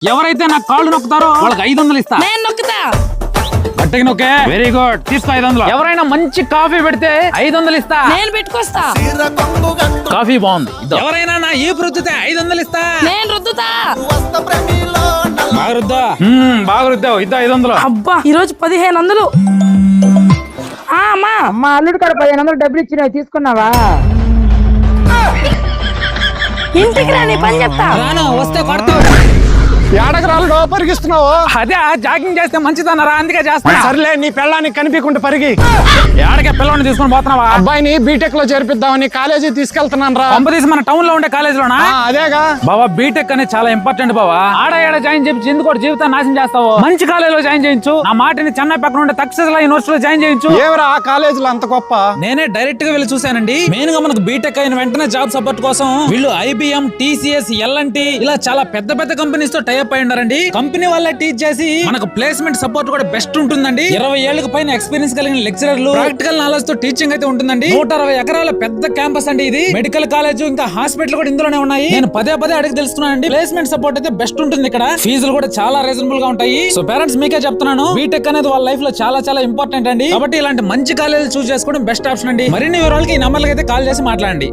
ఎవరైతే నాకు కాళ్ళు నొక్కుతారో వాళ్ళకి 500 ఇస్తా. నేను నొక్కుతా. గట్టిగా నొక్కే. వెరీ గుడ్, తీసుకో 500. ఎవరైనా మంచి కాఫీ పెడితే 500 ఇస్తా. నేను పెట్టుకొస్తా. కాఫీ బాగుంది. ఎవరైనా నా ఈ రుద్దితే 500 ఇస్తా. నేను రుద్దుతా. బాగా రుద్దా. బాగా రుద్దావు. ఇద్దా 500. అబ్బా ఈ రోజు 1500. అమ్మా అమ్మ అల్లుడు కాడ 1500 డబ్బులు ఇచ్చినావు, తీసుకున్నావా? ఇంటికి రా, నీ పని చెప్తా. రాను, వస్తే కొడతా. ఏడకరాలు పరిగిస్తున్నావు. అదే జాగింగ్ చేస్తే మంచిదన్నారా, అందుకే చేస్తా. సర్లే, నీ పెళ్ళానికి కనిపించకుండా పరిగి. ఏడకే పిల్లల్ని తీసుకొని పోతున్నావా? అబ్బాయిని బీటెక్ లో చేర్పిద్దామని కాలేజీ తీసుకెళ్తున్నాను రా. పంపదీసి మన టౌన్ లో ఉండే కాలేజీలోనా? అదేగా బావా, బీటెక్ అనేది చాలా ఇంపార్టెంట్ బావా. ఆడ జాయిన్ చేయించి ఎందుకు జీవితాన్ని నాశనం చేస్తావు? మంచి కాలేజీలో జాయిన్ చేయించు. నా మాటిని చెన్నై పక్కన ఉండే తక్షశిల యూనివర్సిటీలో జాయిన్ చేయించు. ఏమరా ఆ కాలేజీలో అంత గొప్ప? నేనే డైరెక్ట్ గా వెళ్ళి చూశానండి. మెయిన్ గా మనకు బీటెక్ అయిన వెంటనే జాబ్ సపోర్ట్ కోసం వీళ్ళు IBM, TCS, L&T ఇలా చాలా పెద్ద పెద్ద కంపెనీస్ తో టైఅప్ అయి ఉన్నారండి. కంపెనీ వాళ్ళే టీచ్ చేసి మనకు ప్లేస్మెంట్ సపోర్ట్ కూడా బెస్ట్ ఉంటుందండి. 20 ఏళ్లకు పైన ఎక్స్పీరియన్స్ కలిగిన లెక్చరర్లు, ప్రాక్టికల్ నాలెడ్జ్ తో టీచింగ్ అయితే ఉంటుందండి. 160 ఎకరాల పెద్ద క్యాంపస్ అండి ఇది. మెడికల్ కాలేజ్ ఇంకా హాస్పిటల్ కూడా ఇందులోనే ఉన్నాయి. నేను పదే అడిగి తెలుసుకున్నానండి. ప్లేస్మెంట్ సపోర్ట్ అయితే బెస్ట్ ఉంటుంది ఇక్కడ. ఫీజులు కూడా చాలా రీజనబుల్ గా ఉంటాయి. సో పేరెంట్స్ మీకే చెప్తున్నాను, బీటెక్ అనేది వాళ్ళ లైఫ్ లో చాలా ఇంపార్టెంట్ అండి. కాబట్టి ఇలాంటి మంచి కాలేజ్ చూస్ చేసుకోవడం బెస్ట్ ఆప్షన్ అండి. మరిన్ని వివరాలకి ఈ నంబర్లకి అయితే కాల్ చేసి మాట్లాడండి.